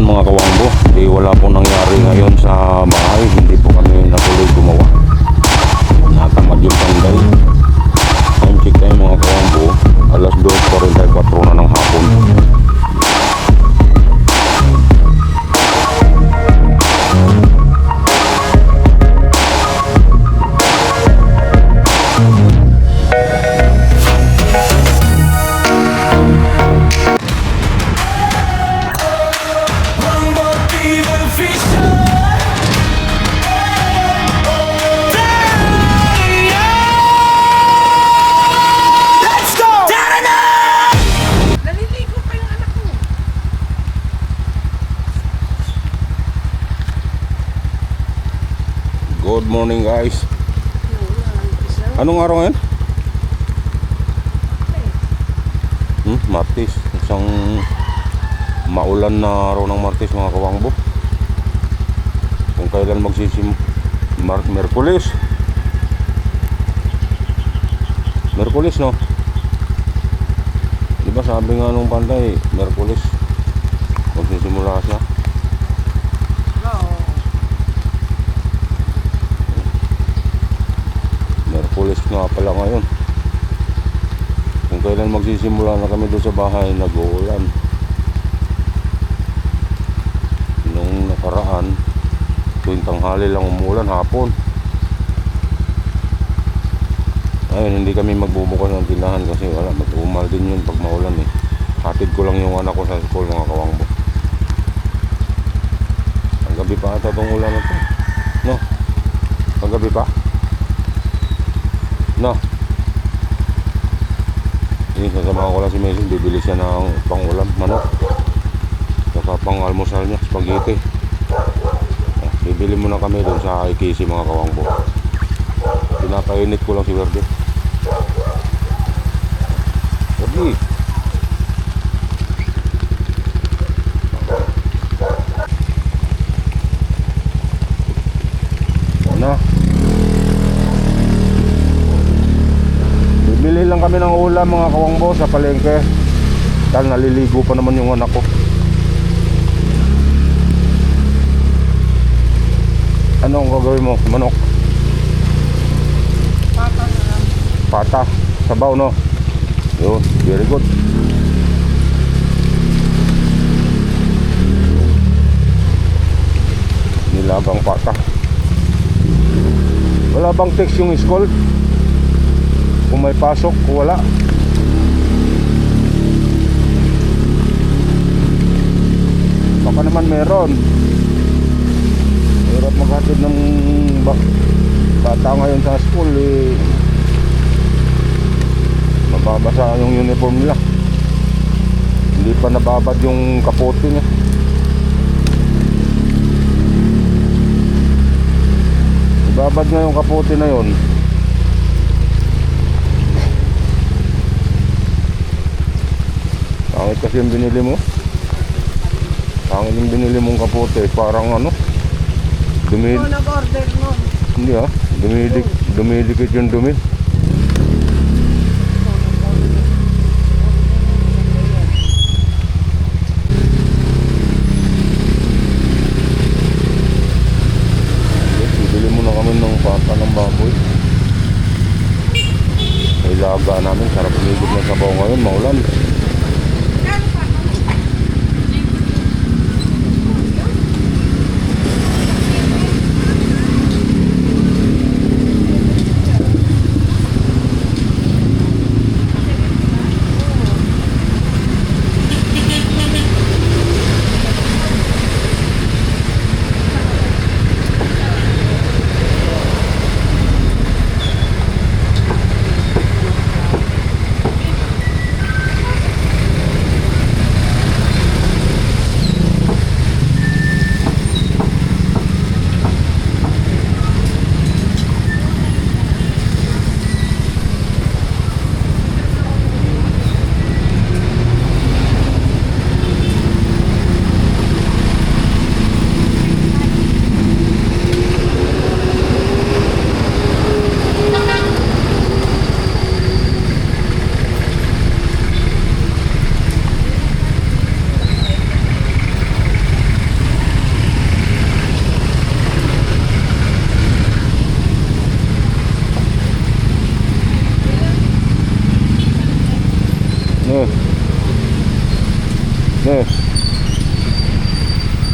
mga kawangbo, wala pong nangyari ngayon sa bahay. Hindi po kami natuloy gumawa. Natamad yung panday. Time check tayo mga kawangbo, alas 2:44 na ng hapon. Good morning guys. Anong araw ngayon? Martes. Isang maulan na araw ng Martes mga kawangbo. Kung kailan Merkulis. Merkulis no? Diba sabi nga nung panday, Merkulis magsisimula siya. Merkulis nga pala ngayon. Kung kailan magsisimula na kami doon sa bahay, nag-uulan. Nung nakaraan, tuwing tanghali lang umulan, hapon. Ayun, hindi kami magbubukas ng tindahan kasi wala, mag-umal din yun pag maulan eh. Hatid ko lang yung anak ko sa school mga kawangbo. Ang gabi pa ata itong ulan na ito, no? Ang gabi pa, no? Sasamahan ko lang si Mason, bibili siya ng pang-ulam, manok, saka pang-almusal niya, spaghetti. Bibili muna kami doon sa IKC mga kawangbo. Pinapainit ko lang si Verde. Verde, ano? Bibili lang kami ng ulam mga kawangbo sa palengke. Dahil naliligo pa naman yung anak ko. Anong gagawin mo? Manok? Pata na lang. Pata? Sabaw no? Yun, very good. Nilagang pata. Wala bang text yung school? Kung may pasok o wala? Baka naman meron. Hirap maghatid ng bata ngayon sa school eh. Mababasa yung uniform nila. Hindi pa nababad yung kapote niya. Ibabad nga yung kapote na yun. Pangit kasi yung binili mo. Pangit yung binili mong kapote. Parang ano, Ikaw nag-order nun. hindi ha, dumidikit yung dumi. Bibili muna kami ng pata ng baboy. Ilaga namin, sarap umigit na sabaw ngayon, maulan.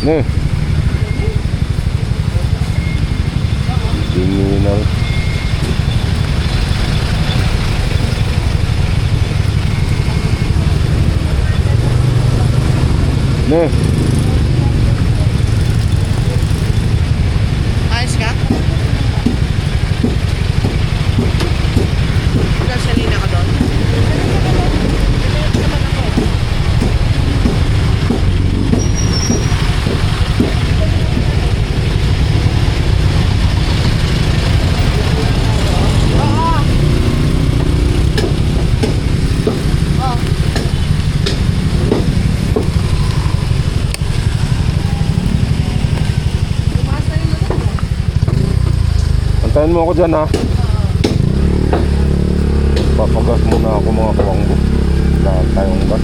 Ne. Criminal. Ne. Ayos ka? Gasolina ka doon? Antayin mo ako dyan ha. Papagas muna ako mga kawangbo. Lahat tayong gas.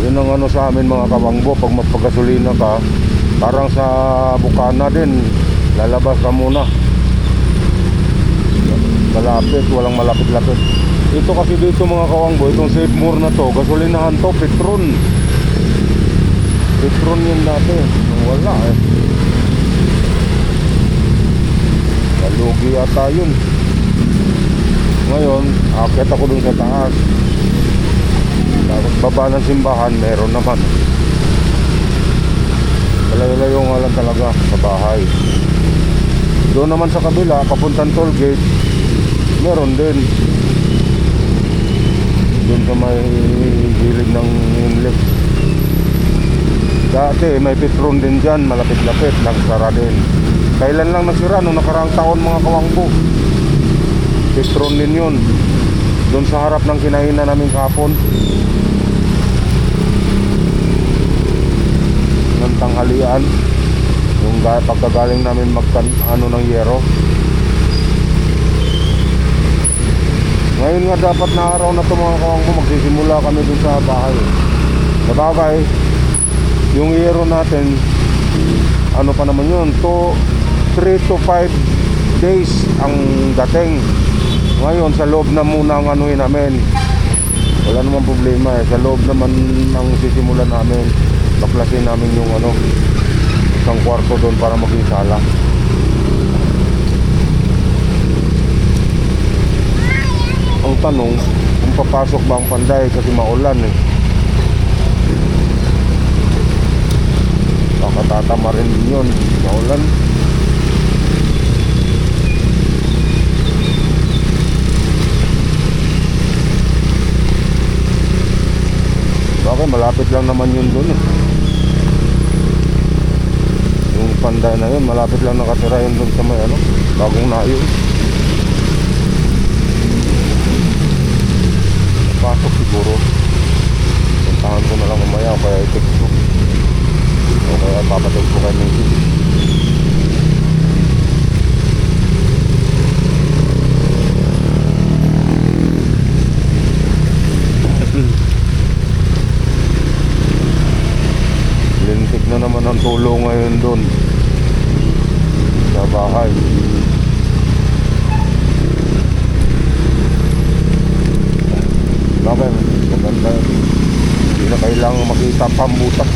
Yun ang ano sa amin mga kawangbo, pag magpagasolina ka, parang sa bukana din, lalabas ka muna. Malapit, walang malapit-lapit. Ito kasi dito mga kawangbo, itong Save More na to, gasolinahan to, Petron. Petron yun dati, wala eh. Nalugi yata yun. Ngayon, akit ako dun sa taas. Tapos baba ng simbahan, meron naman. Malayo-layo nga lang talaga sa bahay. Doon naman sa kabila, papuntang toll gate, meron din. Doon sa may gilid ng inlet. Dati may Petron din dyan, malapit-lapit, nagsara din. Kailan lang nagsira? Nung nakaraang taon mga kawangbo. Petron din yun. Doon sa harap ng kinahinan namin kahapon. Ng tanghalian, yung pagkagaling namin ano ng yero. Ngayon nga dapat na araw na ito mga kawangbo, magsisimula kami dun sa bahay. Sabagay, yung yero natin, ano pa naman yun, 3 to 5 days ang dating. Ngayon sa loob na muna ang anuhin namin. Wala namang problema eh. Sa loob naman ang sisimulan namin. Baklasin namin yung ano, isang kwarto doon para maging sala. Ang tanong, kung papasok ba ang Panday kasi maulan eh. Baka tatama rin din yun, maulan. Okay, malapit lang naman yun doon eh. Yung Panday na yun, malapit lang nakatira yun doon sa may ano, bagong nayo. Pasok siguro. Puntahan ko na lang mamaya o kaya i-text ko. O kaya papatext ko kay Missy. Lintik na naman ang tulo ngayon doon sa bahay. Okay, maganda. Hindi na kailangan makita ang pambutas.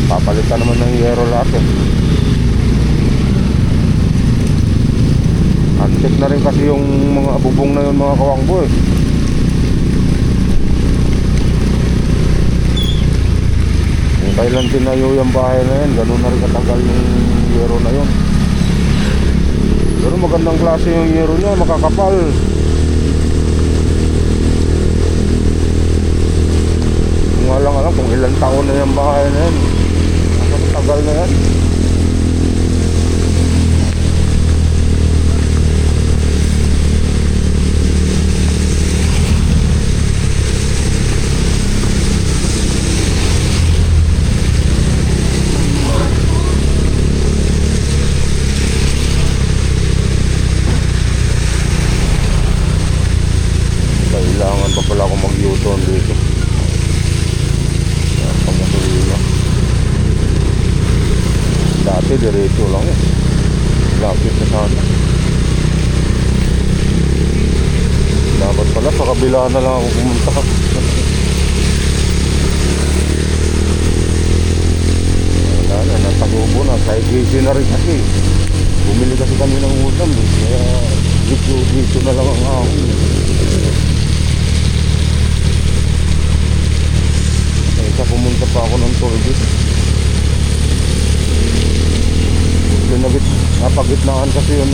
Papalitan naman ng yero lahat eh. Antik na rin kasi yung mga bubong na yun mga kawangbo eh. Kung kailan tinayo yung bahay na yan, ganun na rin katagal yung yero na yun. Pero magandang klase yung yero niya, makakapal. Kung alam kung ilang taon na yung bahay na yan. Tagal na yan. kabila na lang ako pumunta. Wala na, natagubo na. Sa iglesia na rin kasi. Bumili kasi kami ng ulam eh. Kaya dito na lang ang ahon. Kaya pumunta pa ako ng toilet. Napagitnaan kasi yung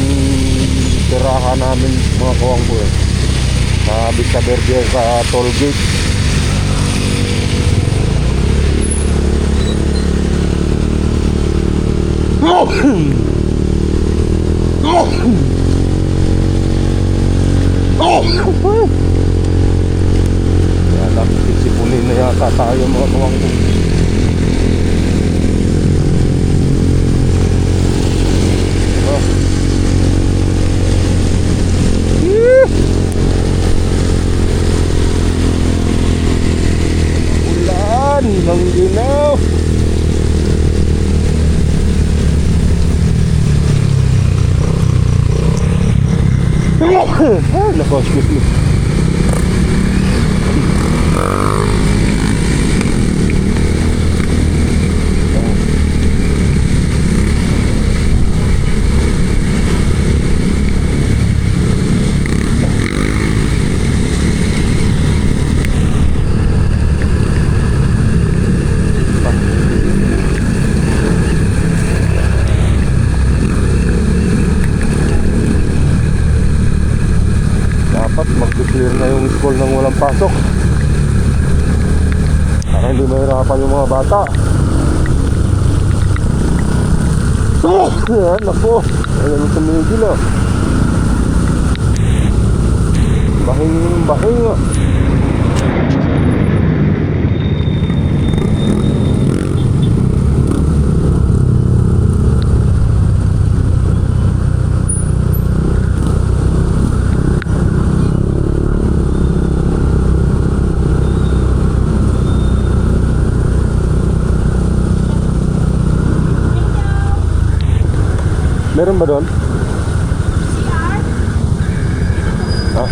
tirahan namin mga kawang po eh. Sa Vista Verde sa toll gate. Kaya dapat isipunin na yata tayo mga kawang po. Ulan ng ginaw. Ah, nako, excuse me. Dapat mag-clear na yung school nang walang pasok para hindi mahirapan yung mga bata. Yan, naku, ayan ang tumigil ah. Bahing ah. Meron ba doon? CR? Ah,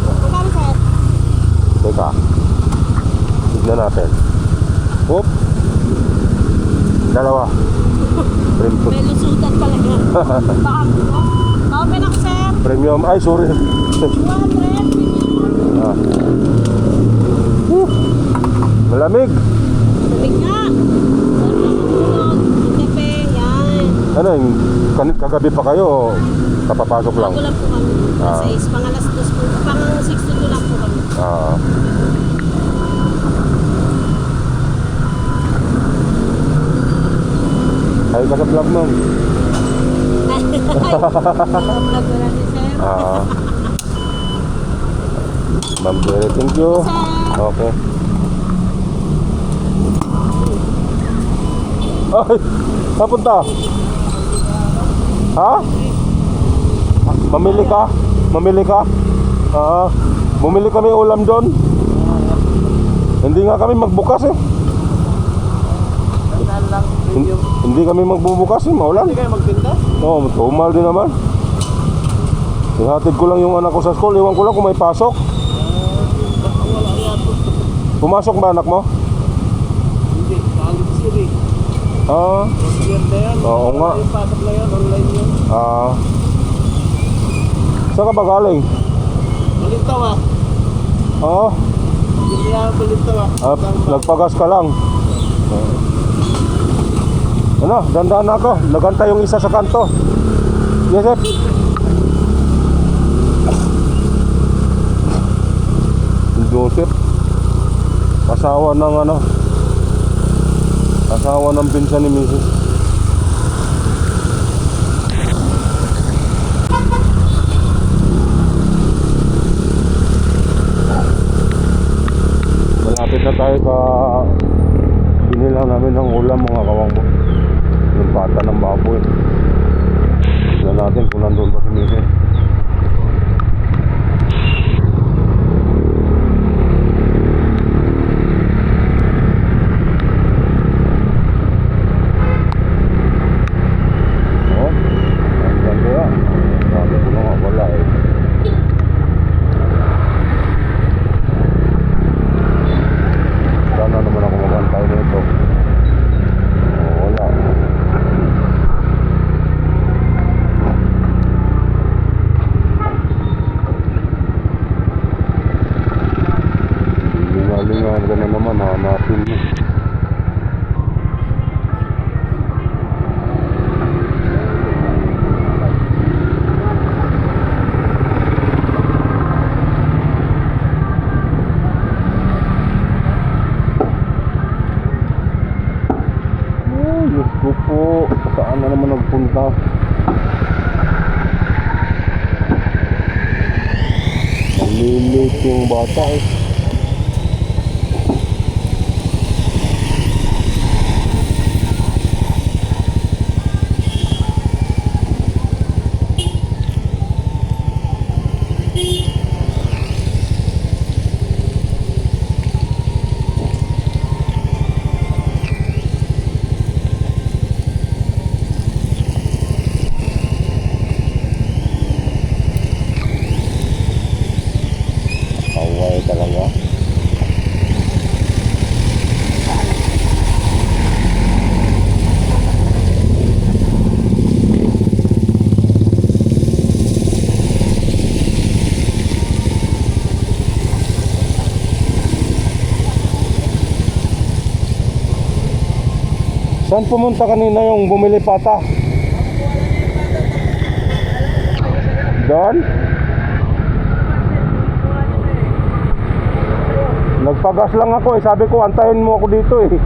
Magkano sir? teka. Tignan natin. Oop. Dalawa. May lusutan pala yan. Baka open ako sir. Premium. Ay, sorry. 200. Ah. Malamig. Lamig nga. Kape, yan. Ano yung kagabi pa kayo o kapapasok lang? Bago lang po kami. Ah. 6, pang alas 2 po. Pang 6 to 2 lang po kami. Ah. Ay, ka sa vlog mo. Vlog ko natin sir. Ah. Ma'am Jerry, thank you. Sir. Okay. Ay, napunta. Ha? Mamili ka? Mamili ka? Bumili kami ulam doon. Hindi nga kami magbukas eh. Hindi kami magbubukas eh, maulan. Hindi kayo magtinda? Oo, tumal din naman. Ihatid ko lang yung anak ko sa school. Iwan ko lang kung may pasok. Wala yato. Pumasok ba anak mo? Hindi, kalit siri. Ah, Yan yan. Oo nga. Yung pasok na yan, online yun. Saan ka ba galing? Balintaw ah. Oo. Hindi na balintaw ah. Nagpagas ka lang. Ano, dandaan na ako. Naganta yung isa sa kanto. Yes, sir. Joseph. Asawa ng ano? Asawa ng pinsan ni Mrs. Malapit na tayo sa binilang namin ng ulam mga kawangbo. Yung pata ng baboy. Tignan natin kung nandun ba si Mrs. Ko po, saan na naman nagpunta? Malilit yung bata eh. Kaway talaga. Saan pumunta kanina yung bumili pata? Doon? Nagpagas lang ako eh. Sabi ko antayin mo ako dito eh.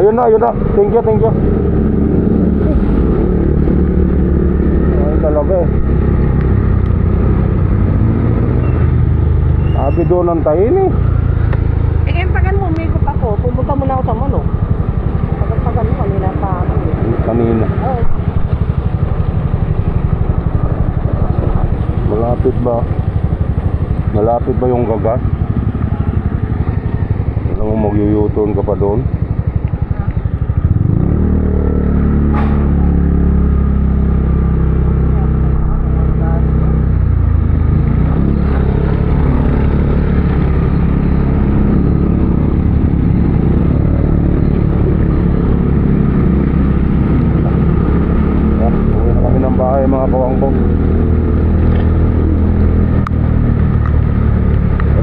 Ayun na, ayun na. Thank you, thank you. Ay talaga eh. Sabi doon antayin eh. Eh, kaya tagal mo, umikot ako. Pumunta muna ako sa manok. Tagal mo, kanina pa ako. Kanina. Oo. Malapit ba? Malapit ba yung gagas? Alam mo mag-u-turn ka pa doon? Uwi na kami ng bahay mga kawangbong.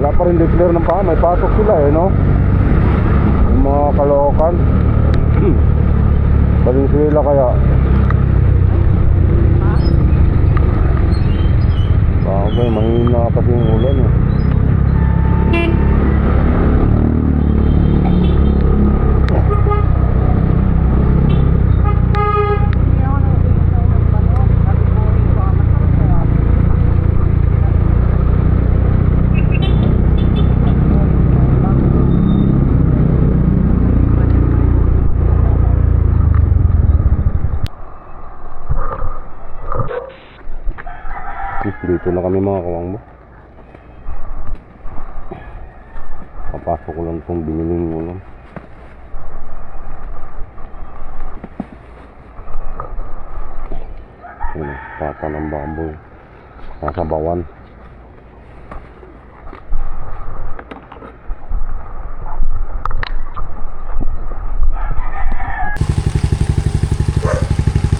Wala pa rin declare ng may pasok sila eh, no? Yung mga Caloocan. Valenzuela kaya. Bagay, mahina kasi yung ulan eh. Dito na kami mga kawangbo. Papasok ko lang itong biniling ulam. Ayun, pata ng baboy. Nasa bawan.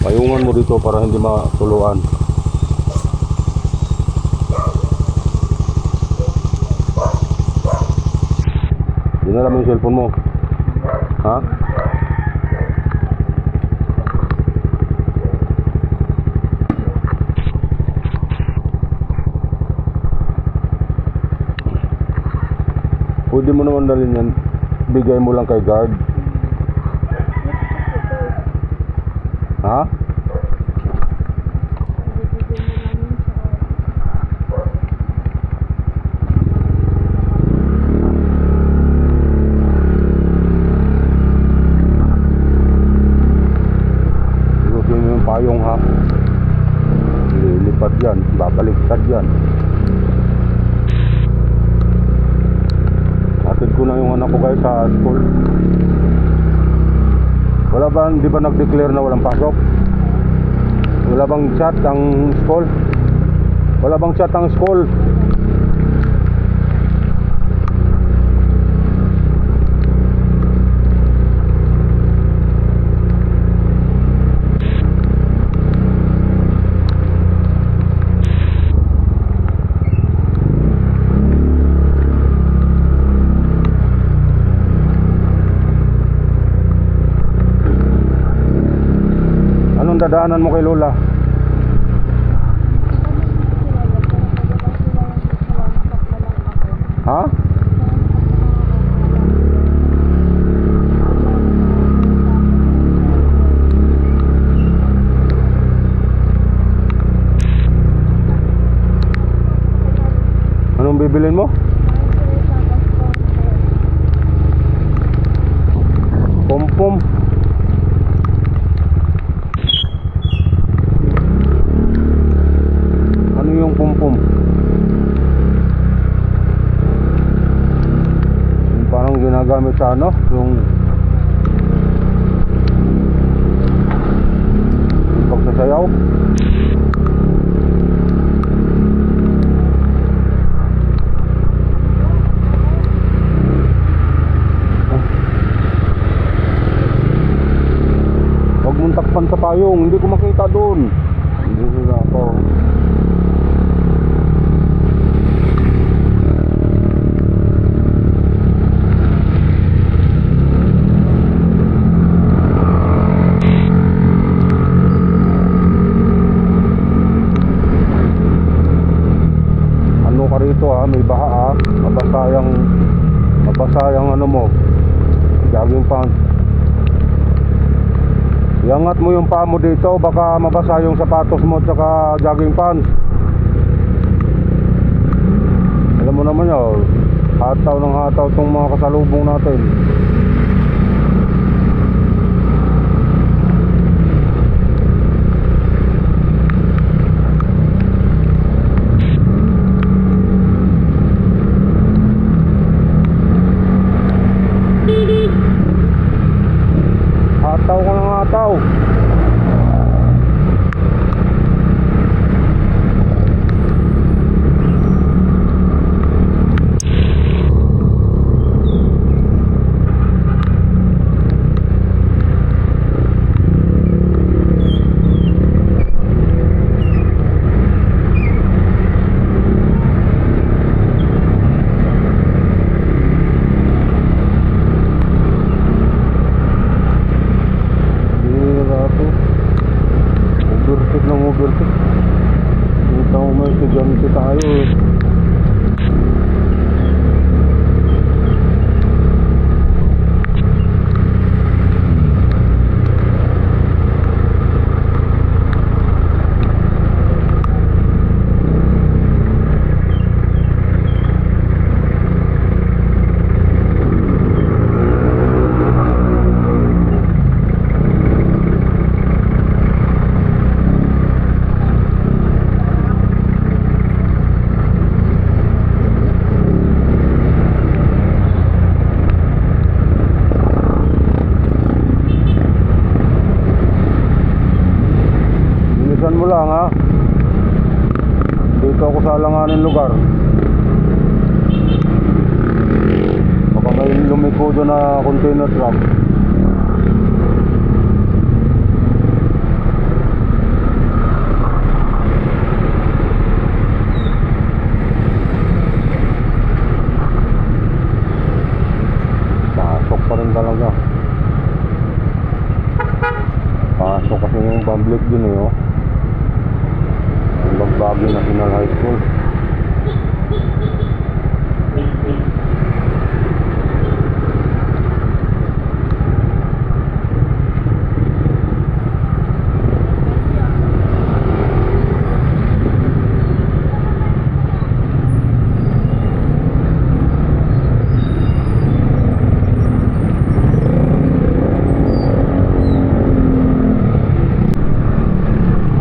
Payungan mo dito para hindi matuluan. Dinala mo yung cellphone mo. Ha? Pwede mo naman dalhin yan. Bigay mo lang kay guard. Ha? Payong ha, lilipat yan, babaliktad yan. Atid ko na yung anak ko guys sa school. Wala ba, di ba nag-declare na walang pasok? Wala bang chat ang school? Wala bang chat ang school? Dadaanan mo kay Lola. Ha? bibilin mo? Pom-pom. Ano yung pom-pom? Yung parang ginagamit sa ano? Yung pagsasayaw. Huwag mong takpan sa payong, hindi ko makita doon. Hindi sila ako. Ano ka rito ha, may baha ha. Mabasa yung ano mo, jogging pants. Iangat mo yung paa mo dito, baka mabasa yung sapatos mo at saka jogging pants. Alam mo naman yun, hataw ng hataw itong mga kasalubong natin. Hataw ka ng hataw. Overtake ng overtake. Kita mo may estudyante tayo eh. Bilisan mo lang ha. Dito ako sa alanganin lugar. Baka may lumiko doon na container truck. Pasok pa rin talaga. Pasok kasi yung public din eh oh. Bagbagi National High School.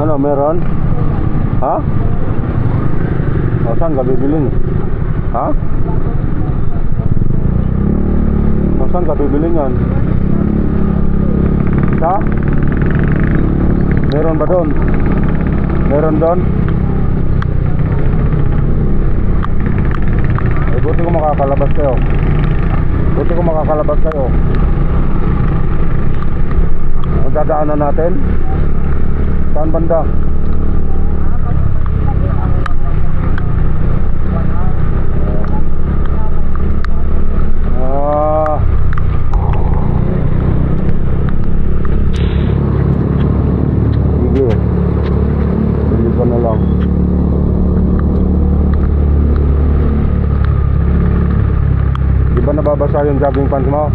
Ano meron? Ha? O saan ka bibilin? Ha? O saan ka bibilin yan? Sa? Meron ba doon? Meron doon? Eh buti ko makakalabas kayo. Buti ko makakalabas kayo. Ang dadaanan natin? Saan banda? Sige. Bili ka na lang. Di ba nababasa yung jogging pants mo?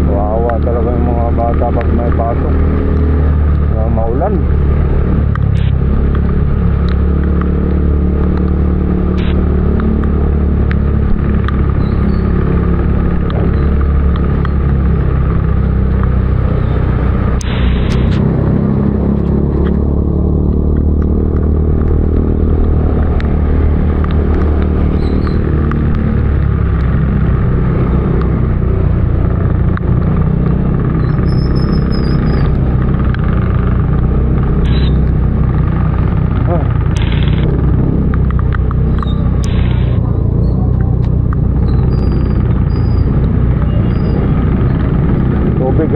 Wawa talaga yung mga bata pag may pasok. Maulan.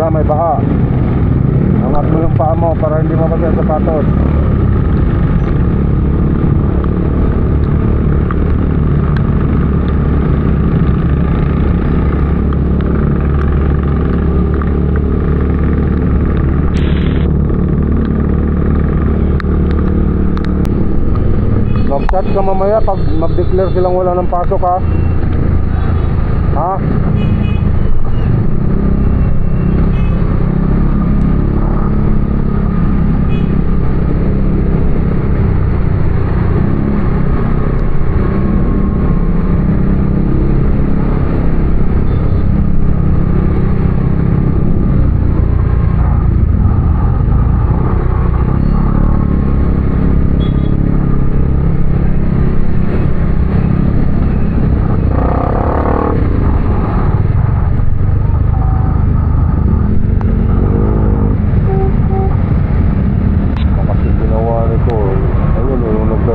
Diyan may baha. Angat mo yung paa mo para hindi mabasa ang sapatos. Mag-chat ka mamaya pag mag-declare silang wala ng pasok, ha? Ha?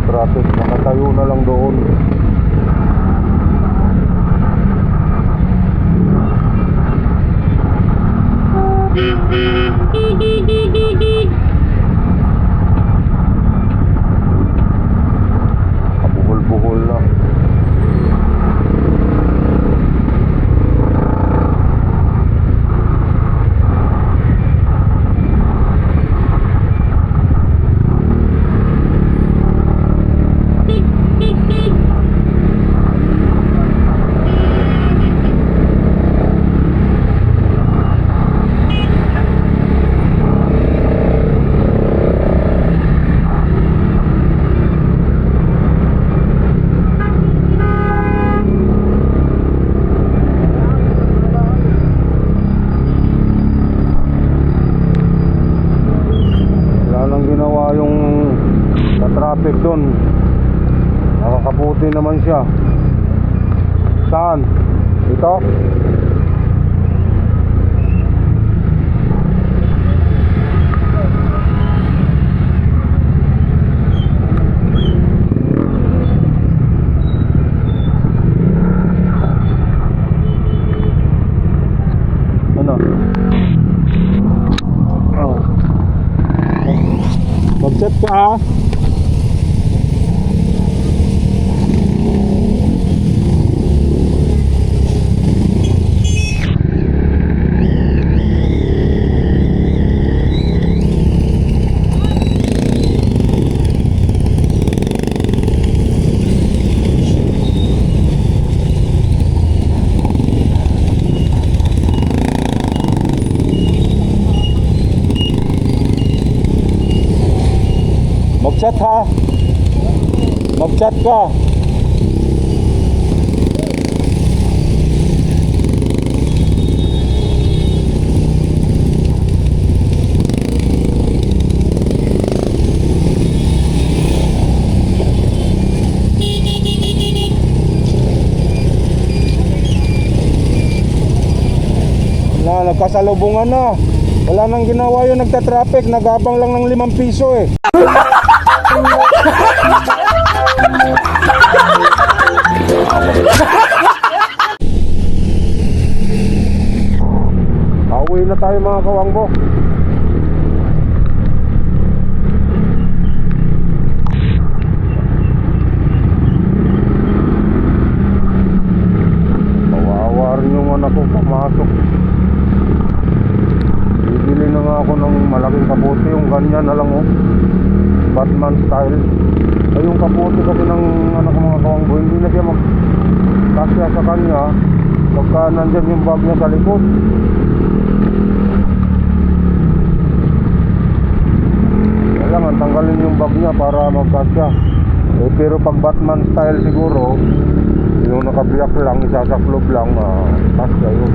Traffic, nakatayo na lang doon. Kabuhol-buhol na. Ginawa yung traffic doon. Nakakabuti naman siya. Saan? Ito? Ano? Oh. Mag-chat ka, ha? Mag-chat, ha? Mag-chat ka. Nagkasalubungan na. Wala nang ginawa yung nagta-traffic. Nagabang lang ng 5 piso, eh. Pauwi na tayo, mga kawangbo. Kawawa rin yung anak ko pumasok. Bibili na nga ako ng malaking kapote, yung ganyan na lang, oh. Batman style. Ay, yung kapote kasi ng anak ko, mga kawangbo, hindi na siya magkasya sa kanya pagka nandyan yung bag niya sa likod. Kailangan tanggalin yung bag niya para magkasya. Eh, pero pag Batman style siguro, yung nakabiyak lang, isasaklob lang, kasya yun.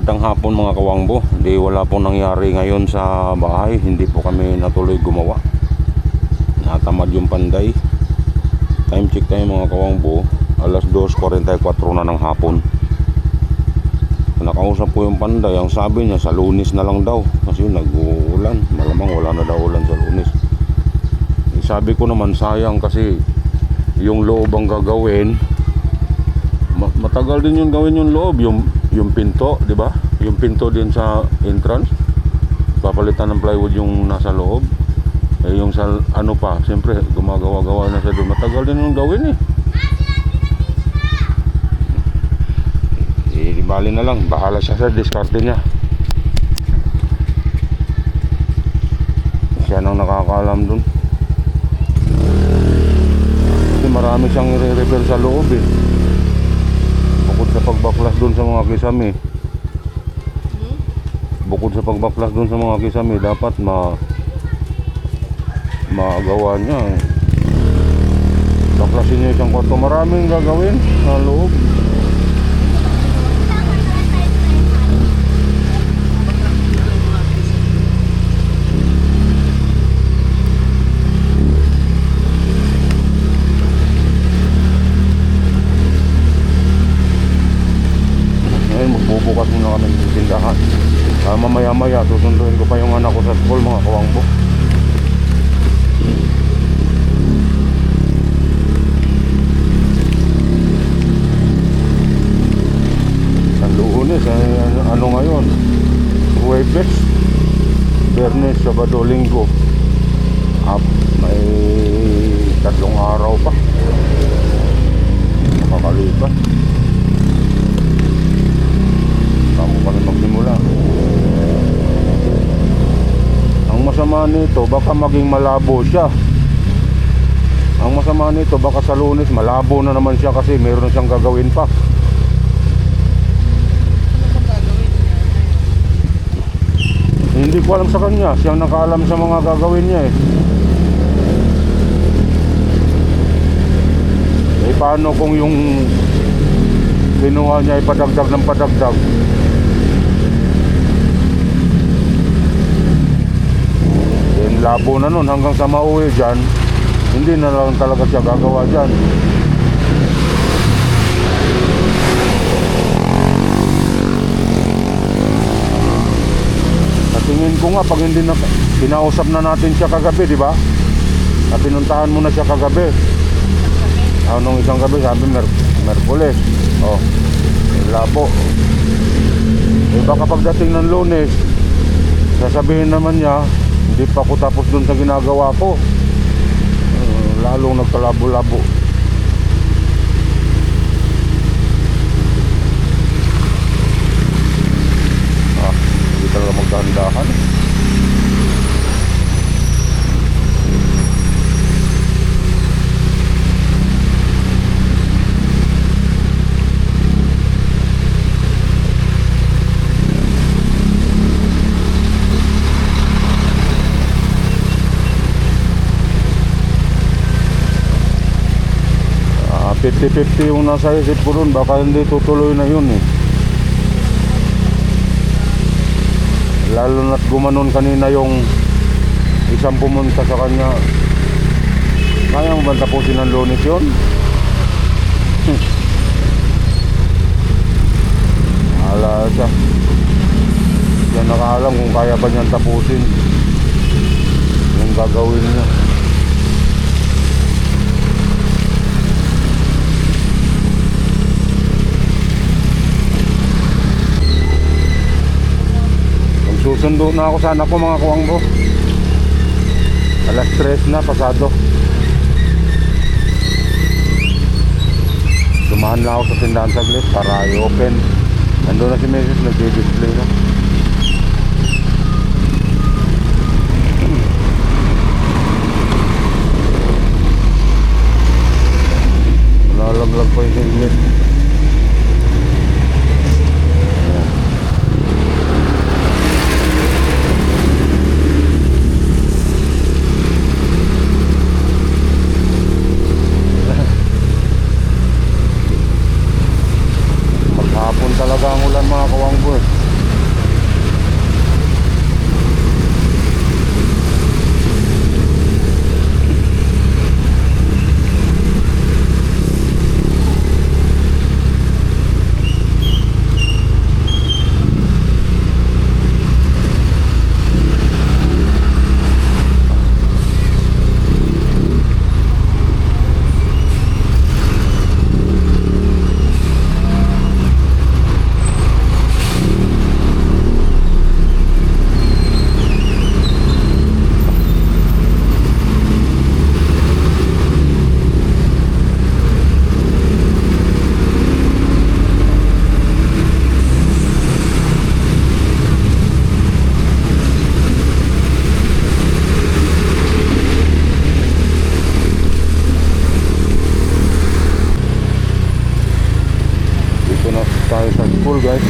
Magandang hapon mga kawangbo. Hindi wala pong nangyari ngayon sa bahay. Hindi po kami natuloy gumawa. Natamad yung panday. Time check tayo mga kawangbo. Alas 2:44 na ng hapon. Nakausap ko yung panday. Ang sabi niya sa Lunes na lang daw. Kasi nag-uulan. Malamang wala na daw ulan sa Lunes. Sabi ko naman sayang kasi yung loob ang gagawin. Matagal din yung gawin yung loob. Yung pinto, di ba? Yung pinto din sa entrance. Papalitan ng plywood yung nasa loob. Eh yung sa ano pa, siyempre gumagawa-gawa na siya doon. Matagal din yung gawin eh. Eh, di bali na lang. Bahala siya sa diskarte niya. Siya nang nakakaalam doon. Kasi marami siyang i-repair sa loob eh. Bukod sa pagbaklas doon sa mga kisame. Bukod sa pagbaklas doon sa mga kisame, dapat magawa niya. Baklasin niya isang kwarto. Maraming gagawin sa loob. Magbubukas muna kami ng tindahan. Mamaya-maya susunduin ko pa yung anak ko sa school mga kawangbo. Sa Lunes, ano ngayon? Huwebes, Biyernes, Sabado, Linggo. May 3 araw pa. Makakalipas. Bago kami magsimula. Ang masama nito, baka maging malabo siya. Ang masama nito, baka sa Lunes malabo na naman siya kasi meron siyang gagawin pa. Hindi ko alam sa kanya. Siyang nakaalam sa mga gagawin niya eh. Eh paano kung yung kinuha niya ay padagdag ng padagdag? Yung labo na nun hanggang sa mauwi dyan, hindi na lang talaga siya gagawa dyan. Sa tingin ko nga, pag hindi na kinausap na natin siya kagabi, di ba? At pinuntahan mo na siya kagabi. Nung isang gabi, sabi Merkules. Oh, yung labo. Eh baka pagdating ng Lunes, sasabihin naman niya, hindi pa ako tapos dun sa ginagawa ko. Lalong nagkalabo-labo. Hindi talaga magdahan-dahan. Ah, 50-50 yung nasa isip ko dun, baka hindi tutuloy na yun eh. Lalo na't gumanon kanina yung isang pumunta sa kanya. Kaya mo ba tapusin ng Lunes yun? Ala siya. Siya nakaalam kung kaya ba niyang tapusin yung gagawin niya. Susundo na ako sa anak ko mga kawangbo. Alas 3 na pasado. Dumahan na ako sa tindahan saglit para i-open. Nandun na si Mrs. nag-display na. Nalalaglag pa yung helmet. Maghapon talaga ang ulan mga kawangbo. na tayo sa school, guys.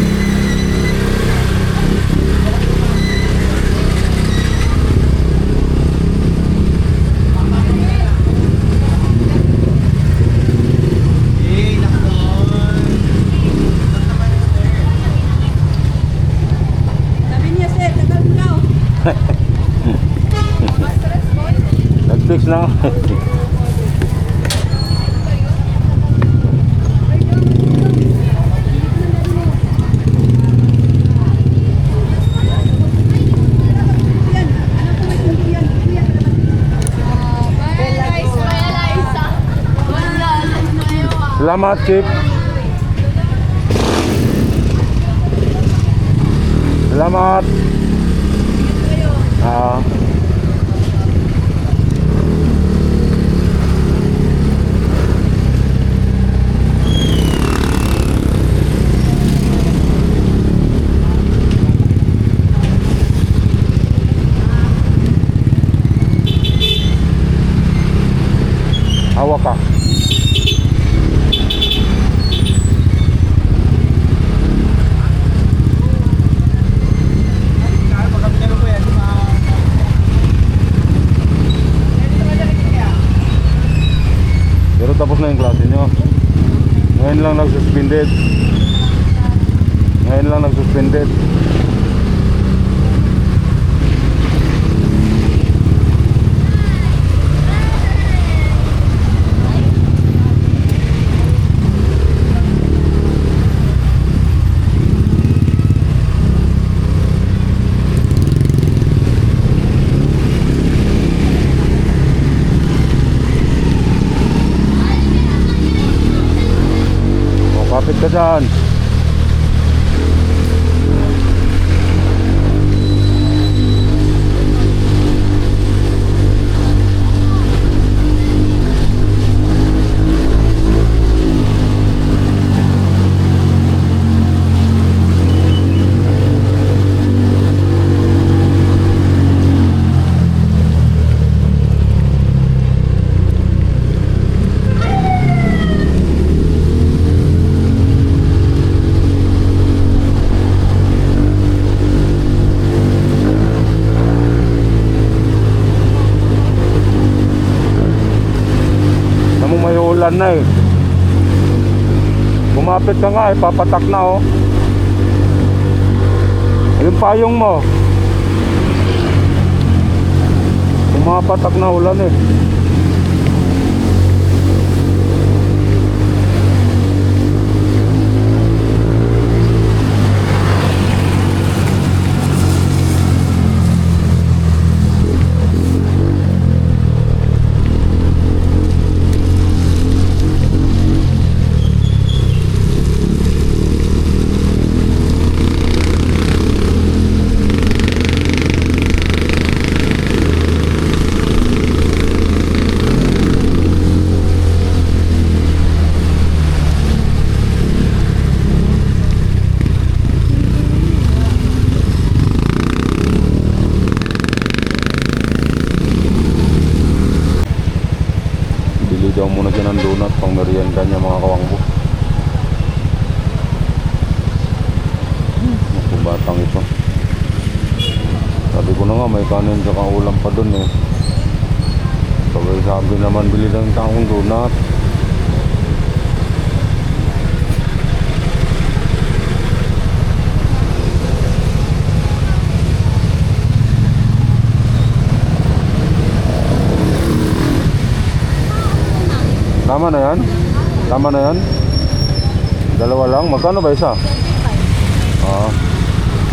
Sabi niya, sir, tagal mo daw. Stress boy. Nag-fix na. Salamat, Chip. Salamat. Hawak ka. Pero tapos na yung klase nyo. Ngayon lang nag-suspended. Ngayon lang nag-suspended. Kapit ka dyan. May ulan na eh. Bumapit ka nga eh, papatak na oh. Yung payong mo. Bumapatak na ulan eh. Daw muna siya ng donut pang merienda niya mga kawangbo. Ang batang ito. Sabi ko na nga may kanin tsaka ulam pa dun eh. Sabay sabi naman bili ng taong donut. Tama na yan? Tama na yan? Dalawa lang? Magkano ba isa?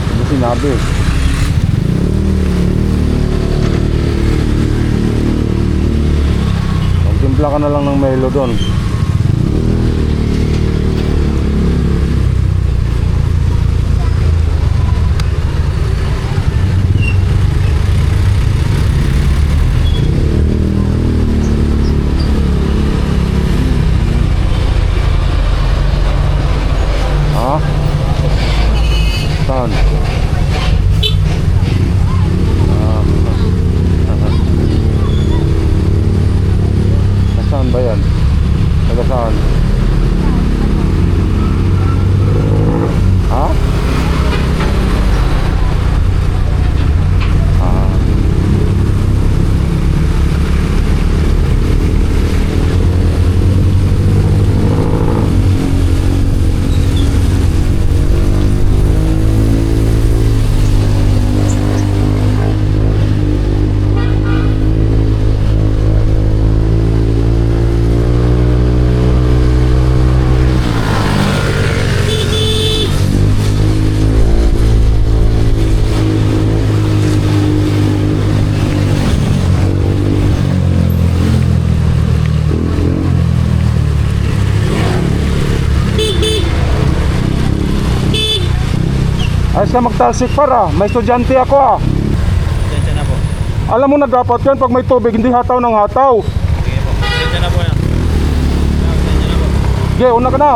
Hindi sinabi. Magtimpla ka na lang ng Milo doon. Saan? Saan ba yan? Ayos ka magtalsik para, may estudyante ako ah. Pasensya na po. Alam mo na dapat yan, pag may tubig, hindi hataw ng hataw. Sige po. Pasensya na po yan. Pasensya na po. Okay, una ka na.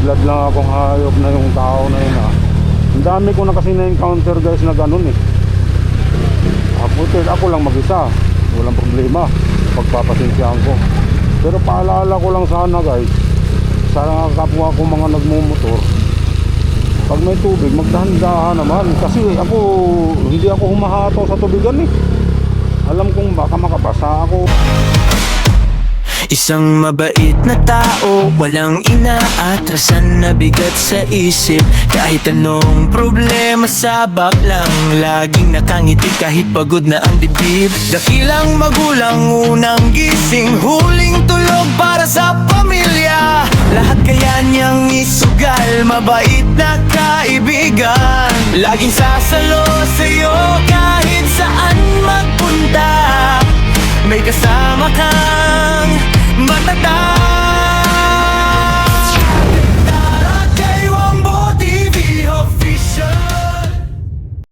Blood lang akong hayop na yung tao na yun ah. Ang dami ko na kasi na-encounter guys na ganun eh. Ako lang mag-isa, walang problema, pagpapasensyahan ko. Pero paalala ko lang sana guys, sa kapwa ko mga nagmumotor, pag may tubig magdahan-dahan naman. Kasi hindi ako humahato sa tubigan eh. Alam kong baka makabasa ako. Isang mabait na tao, walang inaatrasan na bigat sa isip. Kahit anong problema sabak lang, laging nakangiti kahit pagod na ang dibdib. Dakilang magulang, unang gising, huling tulog para sa pamilya. Lahat kaya niyang isugal, mabait na kaibigan. Laging sasalo sa'yo kahit saan magpunta. May kasama kang matatag.